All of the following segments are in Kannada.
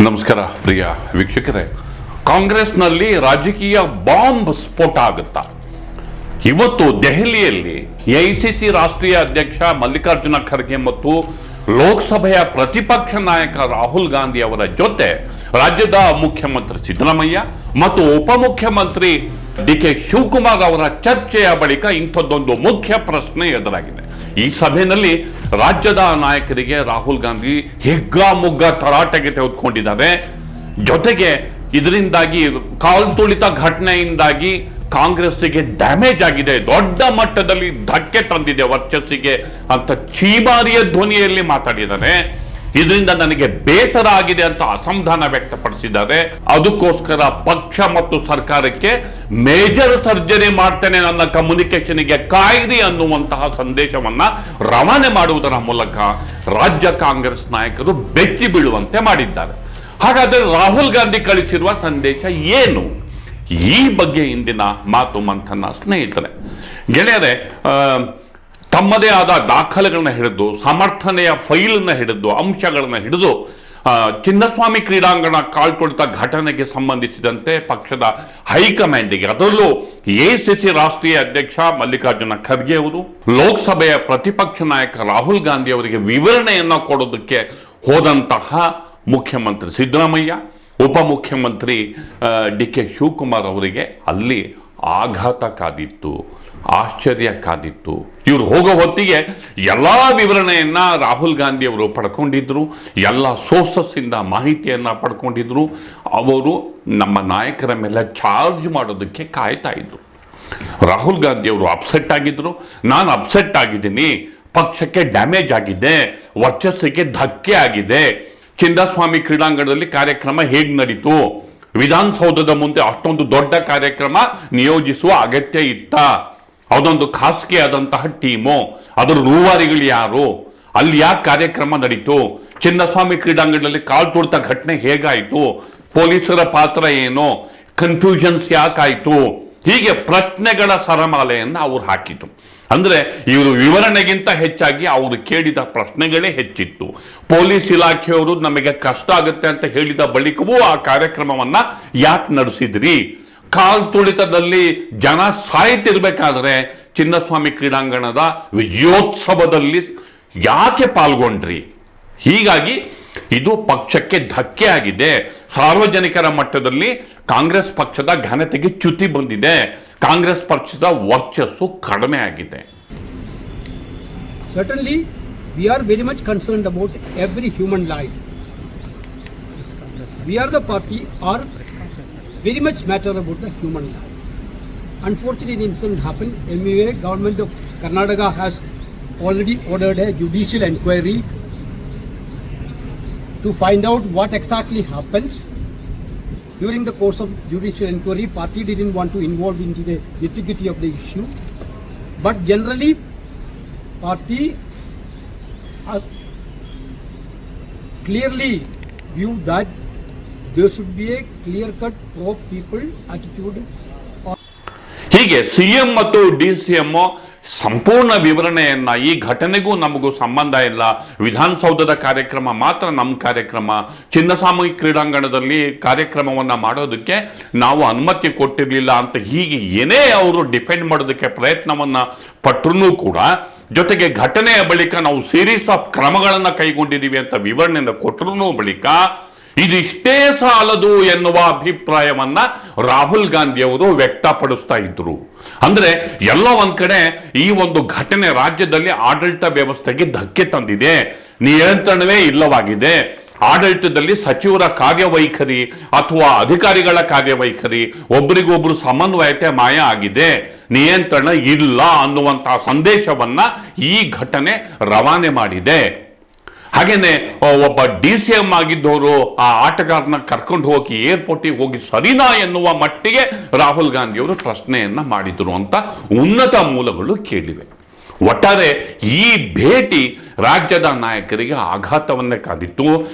ನಮಸ್ಕಾರ ಪ್ರಿಯ ವೀಕ್ಷಕರೇ, ಕಾಂಗ್ರೆಸ್ನಲ್ಲಿ ರಾಜಕೀಯ ಬಾಂಬ್ ಸ್ಫೋಟ ಆಗುತ್ತಾ? ಇವತ್ತು ದೆಹಲಿಯಲ್ಲಿ ಎಐಸಿಸಿ ರಾಷ್ಟ್ರೀಯ ಅಧ್ಯಕ್ಷ ಮಲ್ಲಿಕಾರ್ಜುನ ಖರ್ಗೆ ಮತ್ತು ಲೋಕಸಭೆಯ ಪ್ರತಿಪಕ್ಷ ನಾಯಕ ರಾಹುಲ್ ಗಾಂಧಿ ಅವರ ಜೊತೆ ರಾಜ್ಯದ ಮುಖ್ಯಮಂತ್ರಿ ಸಿದ್ದರಾಮಯ್ಯ ಮತ್ತು ಉಪಮುಖ್ಯಮಂತ್ರಿ ಡಿ.ಕೆ. ಶಿವಕುಮಾರ್ ಅವರ ಚರ್ಚೆಯ ಬಳಿಕ ಇಂಥದ್ದೊಂದು ಮುಖ್ಯ ಪ್ರಶ್ನೆ ಎದುರಾಗಿದೆ. ಈ ಸಭೆಯಲ್ಲಿ ರಾಜ್ಯದ ನಾಯಕರಿಗೆ ರಾಹುಲ್ ಗಾಂಧಿ ಹಿಗ್ಗಾಮುಗ್ಗ ತರಾಟೆಗೆ ತೆಗೆದುಕೊಂಡಿದ್ದಾರೆ. ಜೊತೆಗೆ ಇದರಿಂದಾಗಿ ಕಾಲ್ತುಳಿತ ಘಟನೆಯಿಂದಾಗಿ ಕಾಂಗ್ರೆಸ್ಸಿಗೆ ಡ್ಯಾಮೇಜ್ ಆಗಿದೆ, ದೊಡ್ಡ ಮಟ್ಟದಲ್ಲಿ ಧಕ್ಕೆ ತಂದಿದೆ ವರ್ಚಸ್ಸಿಗೆ ಅಂತ ಚೀಮಾರಿಯ ಧ್ವನಿಯಲ್ಲಿ ಮಾತಾಡಿದ್ದಾರೆ. ಇದರಿಂದ ನನಗೆ ಬೇಸರ ಆಗಿದೆ ಅಂತ ಅಸಮಾಧಾನ ವ್ಯಕ್ತಪಡಿಸಿದ್ದಾರೆ. ಅದಕ್ಕೋಸ್ಕರ ಪಕ್ಷ ಮತ್ತು ಸರ್ಕಾರಕ್ಕೆ ಮೇಜರ್ ಸರ್ಜರಿ ಮಾಡ್ತೇನೆ, ನನ್ನ ಕಮ್ಯುನಿಕೇಶನ್ಗೆ ಕಾಯಿರಿ ಅನ್ನುವಂತಹ ಸಂದೇಶವನ್ನ ರವಾನೆ ಮಾಡುವುದರ ಮೂಲಕ ರಾಜ್ಯ ಕಾಂಗ್ರೆಸ್ ನಾಯಕರು ಬೆಚ್ಚಿ ಬೀಳುವಂತೆ ಮಾಡಿದ್ದಾರೆ. ಹಾಗಾದರೆ ರಾಹುಲ್ ಗಾಂಧಿ ಕಳಿಸಿರುವ ಸಂದೇಶ ಏನು? ಈ ಬಗ್ಗೆ ಇಂದಿನ ಮಾತು ಮಂಥನ. ಸ್ನೇಹಿತರೆ, ಗೆಳೆಯರೆ, ತಮ್ಮದೇ ಆದ ದಾಖಲೆಗಳನ್ನ ಹಿಡಿದು, ಸಮರ್ಥನೆಯ ಫೈಲನ್ನ ಹಿಡಿದು, ಅಂಶಗಳನ್ನ ಹಿಡಿದು ಚಿನ್ನಸ್ವಾಮಿ ಕ್ರೀಡಾಂಗಣ ಕಾಲ್ತುಳಿತ ಘಟನೆಗೆ ಸಂಬಂಧಿಸಿದಂತೆ ಪಕ್ಷದ ಹೈಕಮಾಂಡಿಗೆ, ಅದರಲ್ಲೂ ಎಐಸಿಸಿ ರಾಷ್ಟ್ರೀಯ ಅಧ್ಯಕ್ಷ ಮಲ್ಲಿಕಾರ್ಜುನ ಖರ್ಗೆ ಅವರು, ಲೋಕಸಭೆಯ ಪ್ರತಿಪಕ್ಷ ನಾಯಕ ರಾಹುಲ್ ಗಾಂಧಿ ಅವರಿಗೆ ವಿವರಣೆಯನ್ನ ಕೊಡೋದಕ್ಕೆ ಹೋದಂತಹ ಮುಖ್ಯಮಂತ್ರಿ ಸಿದ್ದರಾಮಯ್ಯ, ಉಪಮುಖ್ಯಮಂತ್ರಿ ಡಿ.ಕೆ. ಶಿವಕುಮಾರ್ ಅವರಿಗೆ ಅಲ್ಲಿ ಆಘಾತ ಕಾದಿತ್ತು, ಆಶ್ಚರ್ಯ ಕಾದಿತ್ತು. ಇವರು ಹೋಗೋ ಹೊತ್ತಿಗೆ ಎಲ್ಲ ವಿವರಣೆಯನ್ನ ರಾಹುಲ್ ಗಾಂಧಿ ಅವರು ಪಡ್ಕೊಂಡಿದ್ರು, ಎಲ್ಲ ಸೋರ್ಸಸ್ ಇಂದ ಮಾಹಿತಿಯನ್ನ ಪಡ್ಕೊಂಡಿದ್ರು. ಅವರು ನಮ್ಮ ನಾಯಕರ ಮೇಲೆ ಚಾರ್ಜ್ ಮಾಡೋದಕ್ಕೆ ಕಾಯ್ತಾ ಇದ್ರು. ರಾಹುಲ್ ಗಾಂಧಿ ಅವರು ಅಪ್ಸೆಟ್ ಆಗಿದ್ರು. ನಾನು ಅಪ್ಸೆಟ್ ಆಗಿದ್ದೀನಿ, ಪಕ್ಷಕ್ಕೆ ಡ್ಯಾಮೇಜ್ ಆಗಿದೆ, ವರ್ಚಸ್ಸಿಗೆ ಧಕ್ಕೆ ಆಗಿದೆ. ಚಿನ್ನಸ್ವಾಮಿ ಕ್ರೀಡಾಂಗಣದಲ್ಲಿ ಕಾರ್ಯಕ್ರಮ ಹೇಗೆ ನಡೀತು? ವಿಧಾನಸೌಧದ ಮುಂದೆ ಅಷ್ಟೊಂದು ದೊಡ್ಡ ಕಾರ್ಯಕ್ರಮ ನಿಯೋಜಿಸುವ ಅಗತ್ಯ ಇತ್ತ? ಅದೊಂದು ಖಾಸಗಿ ಆದಂತಹ ಟೀಮು, ಅದರ ರೂವಾರಿಗಳು ಯಾರು? ಅಲ್ಲಿ ಯಾಕೆ ಕಾರ್ಯಕ್ರಮ ನಡೀತು? ಚಿನ್ನಸ್ವಾಮಿ ಕ್ರೀಡಾಂಗಣದಲ್ಲಿ ಕಾಲ್ತುಳಿತ ಘಟನೆ ಹೇಗಾಯಿತು? ಪೊಲೀಸರ ಪಾತ್ರ ಏನು? ಕನ್ಫ್ಯೂಷನ್ಸ್ ಯಾಕಾಯಿತು? ಹೀಗೆ ಪ್ರಶ್ನೆಗಳ ಸರಮಾಲೆಯನ್ನು ಅವ್ರು ಹಾಕಿತು. ಅಂದ್ರೆ ಇವರು ವಿವರಣೆಗಿಂತ ಹೆಚ್ಚಾಗಿ ಅವರು ಕೇಳಿದ ಪ್ರಶ್ನೆಗಳೇ ಹೆಚ್ಚಿತ್ತು. ಪೊಲೀಸ್ ಇಲಾಖೆಯವರು ನಮಗೆ ಕಷ್ಟ ಆಗುತ್ತೆ ಅಂತ ಹೇಳಿದ ಬಳಿಕವೂ ಆ ಕಾರ್ಯಕ್ರಮವನ್ನ ಯಾಕೆ ನಡೆಸಿದ್ರಿ? ಕಾಲ್ತುಳಿತದಲ್ಲಿ ಜನ ಸಾಯ್ತಿರ್ಬೇಕಾದ್ರೆ ಚಿನ್ನಸ್ವಾಮಿ ಕ್ರೀಡಾಂಗಣದ ವಿಜಯೋತ್ಸವದಲ್ಲಿ ಯಾಕೆ ಪಾಲ್ಗೊಂಡ್ರಿ? ಹೀಗಾಗಿ ಇದು ಪಕ್ಷಕ್ಕೆ ಧಕ್ಕೆ ಆಗಿದೆ. ಸಾರ್ವಜನಿಕರ ಮಟ್ಟದಲ್ಲಿ ಕಾಂಗ್ರೆಸ್ ಪಕ್ಷದ ಘನತೆಗೆ ಚ್ಯುತಿ ಬಂದಿದೆ. ಕಾಂಗ್ರೆಸ್ ಪಕ್ಷದ ವರ್ಚಸ್ಸು ಕಡಿಮೆ ಆಗಿದೆ. Certainly, we are very much concerned about every human life. We are the party are very much matter about the human life. Unfortunately, an incident happened. Anyway, government of Karnataka has already ordered a judicial inquiry to find out what exactly happened. During the course of judicial inquiry, party didn't want to involve into the nitty-gritty of the issue. But generally, party has clearly viewed that there should be a clear-cut pro-people attitude. ಹೀಗೆ ಸಿಎಂ ಮತ್ತು ಡಿ.ಸಿ.ಎಂ ಸಂಪೂರ್ಣ ವಿವರಣೆಯನ್ನ, ಈ ಘಟನೆಗೂ ನಮಗೂ ಸಂಬಂಧ ಇಲ್ಲ, ವಿಧಾನಸೌಧದ ಕಾರ್ಯಕ್ರಮ ಮಾತ್ರ ನಮ್ಮ ಕಾರ್ಯಕ್ರಮ, ಚಿನ್ನಸ್ವಾಮಿ ಕ್ರೀಡಾಂಗಣದಲ್ಲಿ ಕಾರ್ಯಕ್ರಮವನ್ನ ಮಾಡೋದಕ್ಕೆ ನಾವು ಅನುಮತಿ ಕೊಟ್ಟಿರಲಿಲ್ಲ ಅಂತ ಹೀಗೆ ಏನೇ ಅವರು ಡಿಫೆಂಡ್ ಮಾಡೋದಕ್ಕೆ ಪ್ರಯತ್ನವನ್ನ ಪಟ್ಟರೂ ಕೂಡ, ಜೊತೆಗೆ ಘಟನೆಯ ಬಳಿಕ ನಾವು ಸೀರೀಸ್ ಆಫ್ ಕ್ರಮಗಳನ್ನು ಕೈಗೊಂಡಿದ್ದೀವಿ ಅಂತ ವಿವರಣೆಯನ್ನು ಕೊಟ್ಟರೂ ಬಳಿಕ ಇದಿಷ್ಟೇ ಸಾಲದು ಎನ್ನುವ ಅಭಿಪ್ರಾಯವನ್ನ ರಾಹುಲ್ ಗಾಂಧಿ ಅವರು ವ್ಯಕ್ತಪಡಿಸ್ತಾ ಇದ್ರು. ಅಂದ್ರೆ ಎಲ್ಲ ಒಂದ್ ಕಡೆ ಈ ಒಂದು ಘಟನೆ ರಾಜ್ಯದಲ್ಲಿ ಆಡಳಿತ ವ್ಯವಸ್ಥೆಗೆ ಧಕ್ಕೆ ತಂದಿದೆ, ನಿಯಂತ್ರಣವೇ ಇಲ್ಲವಾಗಿದೆ. ಆಡಳಿತದಲ್ಲಿ ಸಚಿವರ ಕಾರ್ಯವೈಖರಿ ಅಥವಾ ಅಧಿಕಾರಿಗಳ ಕಾರ್ಯವೈಖರಿ, ಒಬ್ಬರಿಗೊಬ್ರು ಸಮನ್ವಯತೆ ಮಾಯ ಆಗಿದೆ, ನಿಯಂತ್ರಣ ಇಲ್ಲ ಅನ್ನುವಂತಹ ಸಂದೇಶವನ್ನ ಈ ಘಟನೆ ರವಾನೆ ಮಾಡಿದೆ. ಹಾಗೇನೆ ಒಬ್ಬ ಡಿ.ಸಿ.ಎಂ ಆಗಿದ್ದವರು ಆ ಆಟಗಾರನ ಕರ್ಕೊಂಡು ಹೋಗಿ ಏರ್ಪೋರ್ಟಿಗೆ ಹೋಗಿ ಸರಿನಾ ಎನ್ನುವ ಮಟ್ಟಿಗೆ ರಾಹುಲ್ ಗಾಂಧಿ ಅವರು ಪ್ರಶ್ನೆಯನ್ನ ಮಾಡಿದ್ರು ಅಂತ ಉನ್ನತ ಮೂಲಗಳು ಕೇಳಿವೆ. ಒಟ್ಟಾರೆ ಈ ಭೇಟಿ ರಾಜ್ಯದ ನಾಯಕರಿಗೆ ಆಘಾತವನ್ನೇ ಕಾದಿತ್ತು.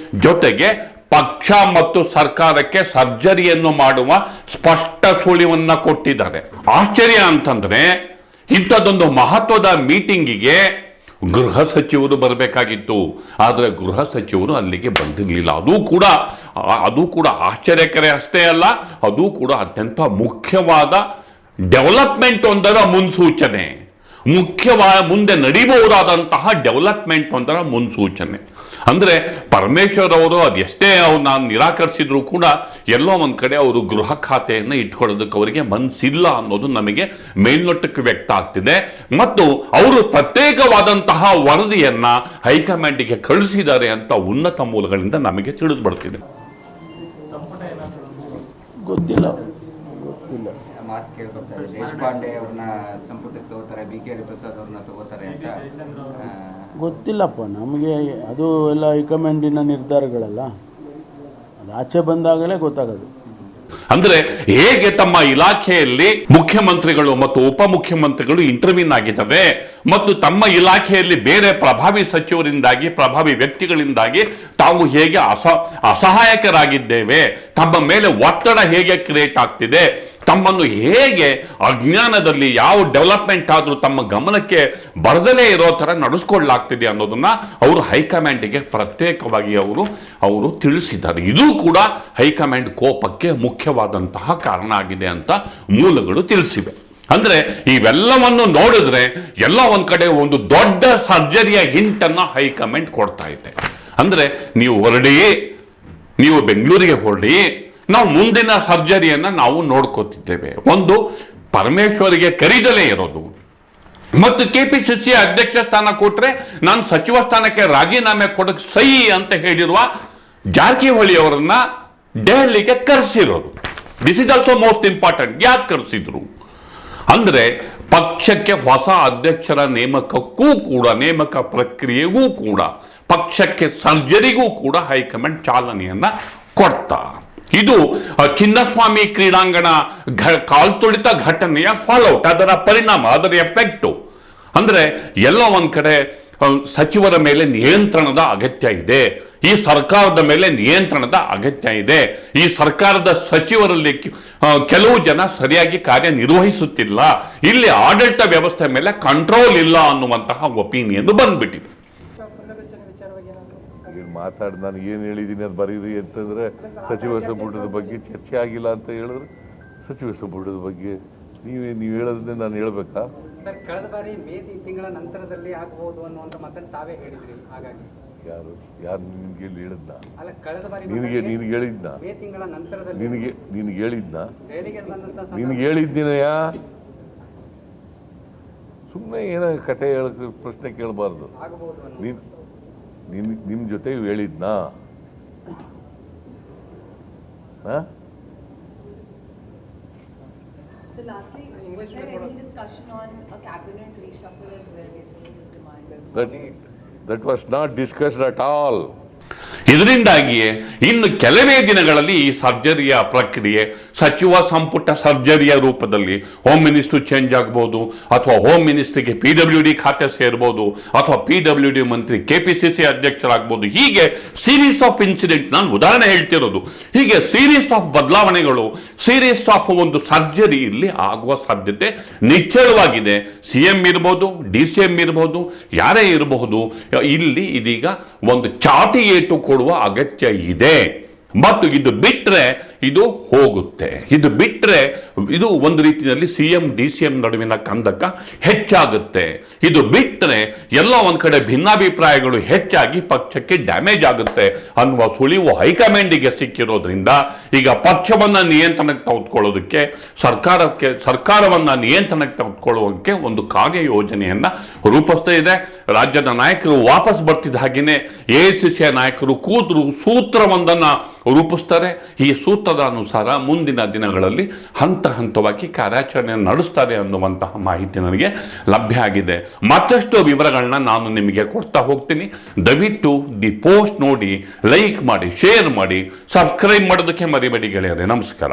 ಜೊತೆಗೆ ಪಕ್ಷ ಮತ್ತು ಸರ್ಕಾರಕ್ಕೆ ಸರ್ಜರಿಯನ್ನು ಮಾಡುವ ಸ್ಪಷ್ಟ ಸುಳಿವನ್ನ ಕೊಟ್ಟಿದ್ದಾರೆ. ಆಶ್ಚರ್ಯ ಅಂತಂದ್ರೆ, ಇಂಥದ್ದೊಂದು ಮಹತ್ವದ ಮೀಟಿಂಗಿಗೆ ಗೃಹ ಸಚಿವರು ಬರಬೇಕಾಗಿತ್ತು, ಆದರೆ ಗೃಹ ಸಚಿವರು ಅಲ್ಲಿಗೆ ಬಂದಿರಲಿಲ್ಲ. ಅದು ಕೂಡ ಅದು ಕೂಡ ಆಶ್ಚರ್ಯಕರ ಅಷ್ಟೇ ಅಲ್ಲ, ಅದು ಕೂಡ ಅತ್ಯಂತ ಮುಖ್ಯವಾದ ಡೆವಲಪ್ಮೆಂಟ್ ಒಂದರ ಮುನ್ಸೂಚನೆ, ಮುಖ್ಯವಾದ ಮುಂದೆ ನಡೀಬಹುದಾದಂತಹ ಡೆವಲಪ್ಮೆಂಟ್ ಒಂದರ ಮುನ್ಸೂಚನೆ. ಅಂದರೆ ಪರಮೇಶ್ವರ್ ಅವರು ಅದೆಷ್ಟೇ ನಾನು ನಿರಾಕರಿಸಿದ್ರು ಕೂಡ ಎಲ್ಲೋ ಒಂದು ಕಡೆ ಅವರು ಗೃಹ ಖಾತೆಯನ್ನು ಇಟ್ಕೊಳ್ಳೋದಕ್ಕೆ ಅವರಿಗೆ ಮನಸ್ಸಿಲ್ಲ ಅನ್ನೋದು ನಮಗೆ ಮೇಲ್ನೋಟಕ್ಕೆ ವ್ಯಕ್ತ ಆಗ್ತಿದೆ. ಮತ್ತು ಅವರು ಪ್ರತ್ಯೇಕವಾದಂತಹ ವರದಿಯನ್ನ ಹೈಕಮಾಂಡಿಗೆ ಕಳಿಸಿದ್ದಾರೆ ಅಂತ ಉನ್ನತ ಮೂಲಗಳಿಂದ ನಮಗೆ ತಿಳಿದು ಬರ್ತಿದೆ. ಗೊತ್ತಿಲ್ಲ ಮಾತು ಕೇಳ್ಕೊತಾರೆ. ದೇಶಪಾಂಡೆ ಅವ್ರನ್ನ ಸಂಪುಟಕ್ಕೆ ತಗೋತಾರೆ, BK ಹರಿಪ್ರಸಾದ್ ಅವ್ರನ್ನ ತಗೋತಾರೆ ಅಂತ ಗೊತ್ತಿಲ್ಲಪ್ಪ ನಮಗೆ. ಅದು ಎಲ್ಲ ಹೈಕಮಾಂಡಿನ ನಿರ್ಧಾರಗಳಲ್ಲ, ಅದು ಆಚೆ ಬಂದಾಗಲೇ ಗೊತ್ತಾಗೋದು. ಅಂದ್ರೆ ಹೇಗೆ ತಮ್ಮ ಇಲಾಖೆಯಲ್ಲಿ ಮುಖ್ಯಮಂತ್ರಿಗಳು ಮತ್ತು ಉಪಮುಖ್ಯಮಂತ್ರಿಗಳು ಇಂಟರ್ವ್ಯೂನ್ ಆಗಿದ್ದಾವೆ ಮತ್ತು ತಮ್ಮ ಇಲಾಖೆಯಲ್ಲಿ ಬೇರೆ ಪ್ರಭಾವಿ ಸಚಿವರಿಂದಾಗಿ ಪ್ರಭಾವಿ ವ್ಯಕ್ತಿಗಳಿಂದಾಗಿ ತಾವು ಹೇಗೆ ಅಸಹಾಯಕರಾಗಿದ್ದೇವೆ, ತಮ್ಮ ಮೇಲೆ ಒತ್ತಡ ಹೇಗೆ ಕ್ರಿಯೇಟ್ ಆಗ್ತಿದೆ, ತಮ್ಮನ್ನು ಹೇಗೆ ಅಜ್ಞಾನದಲ್ಲಿ ಯಾವ ಡೆವಲಪ್ಮೆಂಟ್ ಆದರೂ ತಮ್ಮ ಗಮನಕ್ಕೆ ಬರದಲೇ ಇರೋ ಥರ ನಡೆಸ್ಕೊಳ್ಳಲಾಗ್ತಿದೆ ಅನ್ನೋದನ್ನ ಅವರು ಹೈಕಮಾಂಡಿಗೆ ಪ್ರತ್ಯೇಕವಾಗಿ ಅವರು ತಿಳಿಸಿದ್ದಾರೆ. ಇದು ಕೂಡ ಹೈಕಮಾಂಡ್ ಕೋಪಕ್ಕೆ ಮುಖ್ಯವಾದಂತಹ ಕಾರಣ ಆಗಿದೆ ಅಂತ ಮೂಲಗಳು ತಿಳಿಸಿವೆ. ಅಂದ್ರೆ ಇವೆಲ್ಲವನ್ನು ನೋಡಿದ್ರೆ ಎಲ್ಲ ಒಂದ್ ಕಡೆ ಒಂದು ದೊಡ್ಡ ಸರ್ಜರಿಯ ಹಿಂಟನ್ನು ಹೈಕಮಾಂಡ್ ಕೊಡ್ತಾ ಇದೆ. ಅಂದ್ರೆ ನೀವು ಹೊರಡಿ, ನೀವು ಬೆಂಗಳೂರಿಗೆ ಹೊರಡಿ, ನಾವು ಮುಂದಿನ ಸರ್ಜರಿಯನ್ನ ನಾವು ನೋಡ್ಕೋತಿದ್ದೇವೆ. ಒಂದು ಪರಮೇಶ್ವರಿಗೆ ಕರೀದಲೇ ಇರೋದು ಮತ್ತು KPCC ಅಧ್ಯಕ್ಷ ಸ್ಥಾನ ಕೊಟ್ರೆ ನಾನು ಸಚಿವ ಸ್ಥಾನಕ್ಕೆ ರಾಜೀನಾಮೆ ಕೊಡಕ್ಕೆ ಸಹಿ ಅಂತ ಹೇಳಿರುವ ಜಾರಕಿಹೊಳಿ ಅವರನ್ನ ದೆಹಲಿಗೆ ಕರೆಸಿರೋದು. This is also most important. ಯಾಕೆ ಕರೆಸಿದ್ರು ಅಂದ್ರೆ ಪಕ್ಷಕ್ಕೆ ಹೊಸ ಅಧ್ಯಕ್ಷರ ನೇಮಕಕ್ಕೂ ಕೂಡ, ನೇಮಕ ಪ್ರಕ್ರಿಯೆಗೂ ಕೂಡ, ಪಕ್ಷಕ್ಕೆ ಸರ್ಜರಿಗೂ ಕೂಡ ಹೈಕಮಾಂಡ್ ಚಾಲನೆಯನ್ನ ಕೊಡ್ತಾ. ಇದು ಚಿನ್ನಸ್ವಾಮಿ ಕ್ರೀಡಾಂಗಣ ಕಾಲ್ತುಳಿತ ಘಟನೆಯ ಫಾಲೋಔಟ್, ಅದರ ಪರಿಣಾಮ, ಅದರ ಎಫೆಕ್ಟು. ಅಂದ್ರೆ ಎಲ್ಲ ಒಂದ್ ಕಡೆ ಸಚಿವರ ಮೇಲೆ ನಿಯಂತ್ರಣದ ಅಗತ್ಯ ಇದೆ, ಈ ಸರ್ಕಾರದ ಮೇಲೆ ನಿಯಂತ್ರಣದ ಅಗತ್ಯ ಇದೆ. ಈ ಸರ್ಕಾರದ ಸಚಿವರಲ್ಲಿ ಕೆಲವು ಜನ ಸರಿಯಾಗಿ ಕಾರ್ಯನಿರ್ವಹಿಸುತ್ತಿಲ್ಲ, ಇಲ್ಲಿ ಆಡಳಿತ ವ್ಯವಸ್ಥೆ ಮೇಲೆ ಕಂಟ್ರೋಲ್ ಇಲ್ಲ ಅನ್ನುವಂತಹ ಒಪಿನಿಯನ್ ಬಂದ್ಬಿಟ್ಟಿದೆ. ಮಾತಾಡಿ ನಾನು ಏನು ಹೇಳಿದ್ದೀನಿ ಅದು ಬರೀರಿ ಅಂತಂದರೆ ಸಚಿವ ಸಂಪುಟದ ಬಗ್ಗೆ ಚರ್ಚೆ ಆಗಿಲ್ಲ ಅಂತ ಹೇಳಿದ್ರೆ ಸಚಿವ ಸಂಪುಟದ ಬಗ್ಗೆ ನೀವು ಹೇಳೋದನ್ನೇ ನಾನು ಹೇಳ್ಬೇಕಾ? ಸರ್, ಕಳೆದ ಬಾರಿ ಮೇ ತಿಂಗಳ ನಂತರದಲ್ಲಿ ಆಗಬಹುದು ಅನ್ನುವಂತ ಮಾತನ್ನು ತಾವೇ ಹೇಳಿದ್ರಿ. ಹಾಗಾಗಿ ಯಾರು ನಿನ್ಗೆ ಹೇಳಿದ್ನ? ಅಲ್ಲ, ಕಳೆದ ಬಾರಿ ನಿನಗೆ ಹೇಳಿದ್ನ? ಮೇ ತಿಂಗಳ ನಂತರದಲ್ಲಿ ನಿನಗೆ ಹೇಳಿದ್ನ? ದೆಹಲಿಗೆ ಬಂದಂತ ನಿನಗೆ ಹೇಳಿದ್ದೀನಯ್ಯ? ಸುಮ್ಮನೆ ಏನೋ ಕತೆ ಹೇಳಕ್ಕೆ ಪ್ರಶ್ನೆ ಕೇಳಬಾರ್ದು. ಆಗಬಹುದು ನಿಮ್ಮ ಜೊತೆ ಹೇಳಿದ್ನಾ? So lastly, was there any discussion on a cabinet reshuffle as well, basically his demand? That was not discussed at all. ಇದರಿಂದಾಗಿಯೇ ಇನ್ನು ಕೆಲವೇ ದಿನಗಳಲ್ಲಿ ಈ ಸರ್ಜರಿಯ ಪ್ರಕ್ರಿಯೆ ಸಚಿವ ಸಂಪುಟ ಸರ್ಜರಿಯ ರೂಪದಲ್ಲಿ ಹೋಮ್ ಮಿನಿಸ್ಟರ್ ಚೇಂಜ್ ಆಗ್ಬೋದು, ಅಥವಾ ಹೋಮ್ ಮಿನಿಸ್ಟರ್ಗೆ PWD ಖಾತೆ ಸೇರ್ಬೋದು, ಅಥವಾ PWD ಮಂತ್ರಿ KPCC ಅಧ್ಯಕ್ಷರಾಗ್ಬೋದು. ಹೀಗೆ ಸೀರೀಸ್ ಆಫ್ ಇನ್ಸಿಡೆಂಟ್, ನಾನು ಉದಾಹರಣೆ ಹೇಳ್ತಿರೋದು, ಹೀಗೆ ಸೀರೀಸ್ ಆಫ್ ಬದಲಾವಣೆಗಳು, ಸೀರೀಸ್ ಆಫ್ ಒಂದು ಸರ್ಜರಿ ಇಲ್ಲಿ ಆಗುವ ಸಾಧ್ಯತೆ ನಿಶ್ಚಳವಾಗಿದೆ. CM ಇರ್ಬೋದು, DCM ಇರ್ಬೋದು, ಯಾರೇ ಇರಬಹುದು, ಇಲ್ಲಿ ಇದೀಗ ಒಂದು ಚಾಟಿ ಏಟು ಕೊಡುವ ಅಗತ್ಯ ಇದೆ. ಮತ್ತು ಇದು ಬಿಟ್ರೆ ಇದು ಹೋಗುತ್ತೆ, ಇದು ಬಿಟ್ರೆ ಇದು ಒಂದು ರೀತಿಯಲ್ಲಿ CM DCM ನಡುವಿನ ಕಂದಕ ಹೆಚ್ಚಾಗುತ್ತೆ. ಇದು ಬಿಟ್ರೆ ಎಲ್ಲ ಒಂದ್ ಕಡೆ ಭಿನ್ನಾಭಿಪ್ರಾಯಗಳು ಹೆಚ್ಚಾಗಿ ಪಕ್ಷಕ್ಕೆ ಡ್ಯಾಮೇಜ್ ಆಗುತ್ತೆ ಅನ್ನುವ ಸುಳಿವು ಹೈಕಮಾಂಡಿಗೆ ಸಿಕ್ಕಿರೋದ್ರಿಂದ ಈಗ ಪಕ್ಷವನ್ನ ನಿಯಂತ್ರಣಕ್ಕೆ ತೆಗೆದುಕೊಳ್ಳೋದಕ್ಕೆ, ಸರ್ಕಾರವನ್ನ ನಿಯಂತ್ರಣಕ್ಕೆ ತೆಗೆದುಕೊಳ್ಳುವಂತೆ ಒಂದು ಕಾರ್ಯಯೋಜನೆಯನ್ನ ರೂಪಿಸ್ತಾ ಇದೆ. ರಾಜ್ಯದ ನಾಯಕರು ವಾಪಸ್ ಬರ್ತಿದ್ದ ಹಾಗೆಯೇ AICC ನಾಯಕರು ಕೂತು ಸೂತ್ರವೊಂದನ್ನು ರೂಪಿಸ್ತಾರೆ. ಈ ಸೂತ್ರದ ಅನುಸಾರ ಮುಂದಿನ ದಿನಗಳಲ್ಲಿ ಹಂತ ಹಂತವಾಗಿ ಕಾರ್ಯಾಚರಣೆಯನ್ನು ನಡೆಸ್ತಾರೆ ಅನ್ನುವಂತಹ ಮಾಹಿತಿ ನನಗೆ ಲಭ್ಯ ಆಗಿದೆ. ಮತ್ತಷ್ಟು ವಿವರಗಳನ್ನ ನಾನು ನಿಮಗೆ ಕೊಡ್ತಾ ಹೋಗ್ತೀನಿ. ದಯವಿಟ್ಟು ದಿ ಪೋಸ್ಟ್ ನೋಡಿ, ಲೈಕ್ ಮಾಡಿ, ಶೇರ್ ಮಾಡಿ, ಸಬ್ಸ್ಕ್ರೈಬ್ ಮಾಡೋದಕ್ಕೆ ಮರಿಬೇಡಿ ಗೆಳೆಯರೇ. ನಮಸ್ಕಾರ.